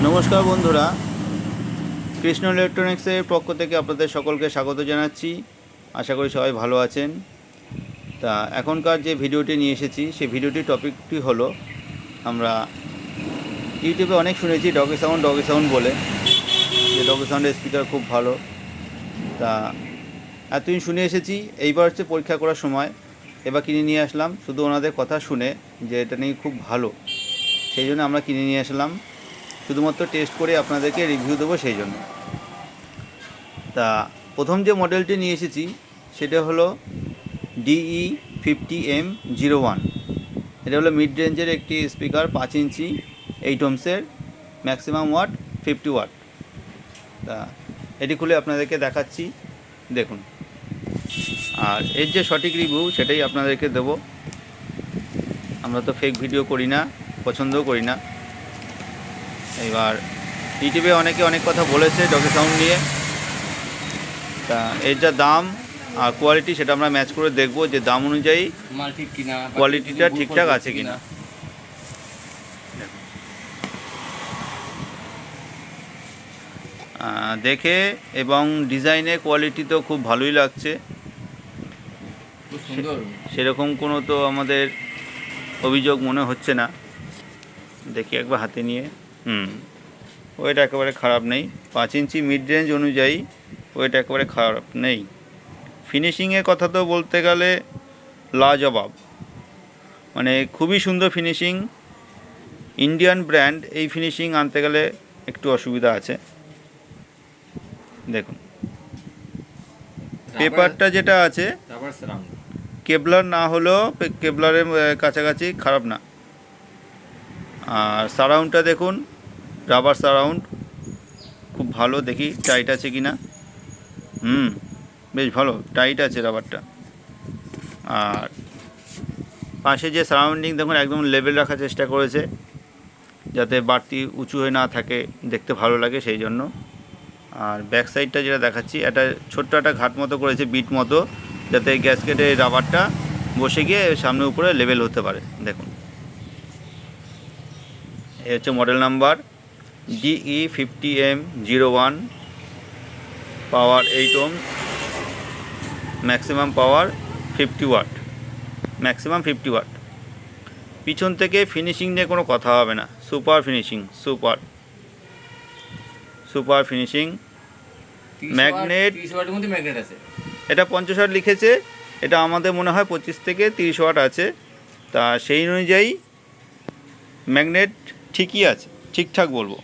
নমস্কার বন্ধুরা, কৃষ্ণ ইলেকট্রনিক্সের পক্ষ থেকে আপনাদের সকলকে স্বাগত জানাচ্ছি। আশা করি সবাই ভালো আছেন। তা এখনকার যে ভিডিওটি নিয়ে এসেছি সেই ভিডিওটির টপিকটি হলো, আমরা ইউটিউবে অনেক শুনেছি ডগি সাউন্ড বলে, যে ডগি সাউন্ডের স্পিকার খুব ভালো। তা এতদিন শুনে এসেছি, এইবার হচ্ছে পরীক্ষা করার সময়, এবার কিনে নিয়ে আসলাম শুধু ওনাদের কথা শুনে যে এটা নিয়ে খুব ভালো, সেই জন্য আমরা কিনে নিয়ে আসলাম, শুধুমাত্র টেস্ট করে আপনাদেরকে রিভিউ দেবো সেই জন্য। তা প্রথম যে মডেলটি নিয়ে এসেছি সেটা হলো DE50M01। এটা হলো মিড রেঞ্জের একটি স্পিকার, 5 ইঞ্চি 8 ohmsের, ম্যাক্সিমাম ওয়াট 50 ওয়াট। তা এটি খুলে আপনাদেরকে দেখাচ্ছি, দেখুন। আর এর যে সঠিক রিভিউ সেটাই আপনাদেরকে দেব। আমরা তো ফেক ভিডিও করি না, পছন্দও করি না। এবার ইউটিউবে অনেকে অনেক কথা বলেছে ডগি সাউন্ড নিয়ে। তা এর যা দাম আর কোয়ালিটি সেটা আমরা ম্যাচ করে দেখব, যে দাম অনুযায়ী কোয়ালিটিটা ঠিকঠাক আছে কিনা। দেখে এবং ডিজাইনে কোয়ালিটি তো খুব ভালোই লাগছে, সেরকম কোনো তো আমাদের অভিযোগ মনে হচ্ছে না। দেখি একবার হাতে নিয়ে, ওয়েট একেবারে খারাপ নেই। 5 ইঞ্চি মিড রেঞ্জ অনুযায়ী ওয়েট একেবারে খারাপ নেই। ফিনিশিংয়ের কথা তো বলতে গেলে লাজবাব, মানে খুবই সুন্দর ফিনিশিং। ইন্ডিয়ান ব্র্যান্ড, এই ফিনিশিং আনতে গেলে একটু অসুবিধা আছে। দেখুন পেপারটা যেটা আছে, কেবলার না হলেও কেবলারের কাছাকাছি, খারাপ না। আর সারাউন্ডটা দেখুন, রাবার সারাউন্ড খুব ভালো। দেখি টাইট আছে কি না। বেশ ভালো টাইট আছে রাবারটা। আর পাশে যে সারাউন্ডিং দেখুন, একদম লেভেল রাখার চেষ্টা করেছে, যাতে বাড়তি উঁচু হয়ে না থাকে, দেখতে ভালো লাগে সেই জন্য। আর ব্যাক সাইডটা যেটা দেখাচ্ছি, একটা ছোট্ট একটা ঘাট মতো করেছে, বিট মতো, যাতে গ্যাসকেটে রাবারটা বসে গিয়ে সামনে উপরে লেভেল হতে পারে। দেখুন, এই হচ্ছে model number DE50M01, power 8 ohm, maximum power 50 watt, maximum 50 watt. পিছন থেকে ফিনিশিং নিয়ে কোনো কথা হবে না, super finishing, super finishing. Magnet, এটা 50 ওয়াট লিখেছে, এটা আমাদের মনে হয় 25 থেকে 30 ওয়াট আছে। তা সেই অনুযায়ী ম্যাগনেট ঠিকই আছে, ঠিকঠাক বলবো।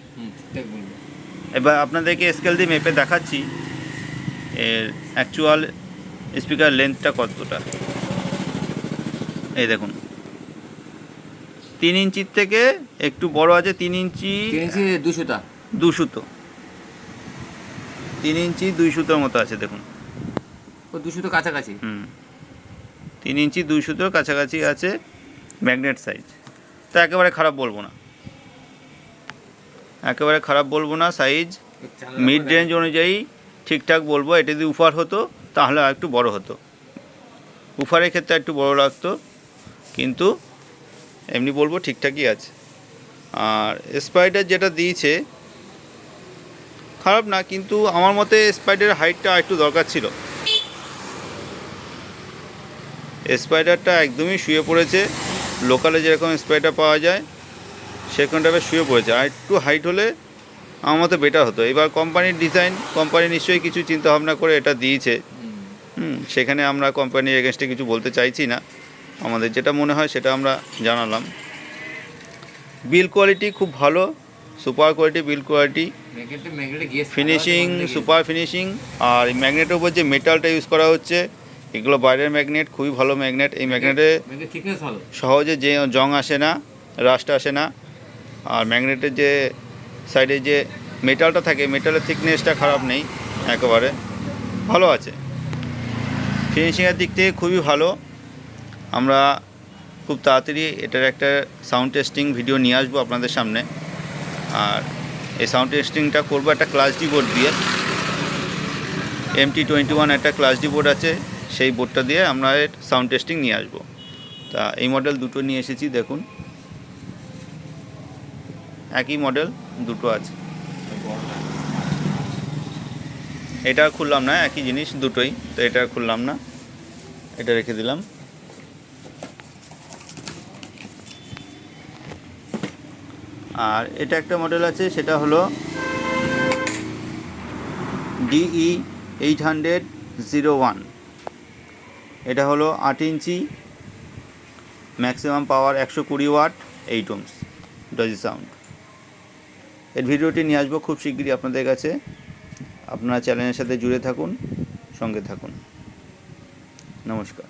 এবার আপনাদেরকে স্কেল দিয়ে মেপে দেখাচ্ছি এর অ্যাকচুয়াল স্পিকার লেন্থটা কতটা। এই দেখুন, 3 ইঞ্চির থেকে একটু বড় আছে, 3 ইঞ্চি 200, 3 ইঞ্চি 200 মতো আছে। দেখুন, 200 কাছাকাছি। 3 ইঞ্চি 200 কাছাকাছি আছে ম্যাগনেট সাইজ। তা একেবারে খারাপ বলবো না, একেবারে খারাপ বলবো না। সাইজ মিড রেঞ্জ অনুযায়ী ঠিকঠাক বলবো। এটা যদি উফার হতো তাহলে আর একটু বড় হতো, উফারের ক্ষেত্রে একটু বড় লাগতো, কিন্তু এমনি বলবো ঠিকঠাকই আছে। আর স্পাইডার যেটা দিয়েছে খারাপ না, কিন্তু আমার মতে স্পাইডারের হাইটটা একটু দরকার ছিল। স্পাইডারটা একদমই শুয়ে পড়েছে, লোকালে যেরকম স্পাইডার পাওয়া যায় সেরকম টাইপের শুয়ে পড়েছে। আর একটু হাইট হলে আমার মতে বেটার হতো। এবার কোম্পানির ডিজাইন, কোম্পানি নিশ্চয়ই কিছু চিন্তা ভাবনা করে এটা দিয়েছে। সেখানে আমরা কোম্পানির এগেনস্টে কিছু বলতে চাইছি না, আমাদের যেটা মনে হয় সেটা আমরা জানালাম। বিল কোয়ালিটি খুব ভালো, super quality build quality, finishing super finishing. আর এই ম্যাগনেটের উপর যে মেটালটা ইউজ করা হচ্ছে, এগুলো বাইরের ম্যাগনেট, খুবই ভালো ম্যাগনেট। এই ম্যাগনেটে সহজে যে জং আসে না, রাস্ট আসে না। আর ম্যাগনেটের যে সাইডে যে মেটালটা থাকে, মেটালের থিকনেসটা খারাপ নেই, একেবারে ভালো আছে। ফিনিশিংয়ের দিক থেকে খুবই ভালো। আমরা খুব তাড়াতাড়ি এটার একটা সাউন্ড টেস্টিং ভিডিও নিয়ে আসবো আপনাদের সামনে। আর এই সাউন্ড টেস্টিংটা করবো একটা ক্লাস ডি বোর্ড দিয়ে, MT21 একটা ক্লাস ডি বোর্ড আছে, সেই বোর্ডটা দিয়ে আমরা সাউন্ড টেস্টিং নিয়ে আসবো। তা এই মডেল দুটো নিয়ে এসেছি, দেখুন। একই মডেল দুটো আছে। এটা খুললাম না, একই জিনিস দুটোই, তো এটা খুললাম না, এটা রেখে দিলাম। আর এটা একটা মডেল আছে, সেটা হলো DE800-01। এটা হলো 8 inch, maximum power 120 watt, 8 ohms ডজি সাউন্ড। এর ভিডিওটি নিয়ে আসবো খুব শিগগিরই আপনাদের কাছে। আপনারা চ্যানেলের সাথে জুড়ে থাকুন, সঙ্গে থাকুন। নমস্কার।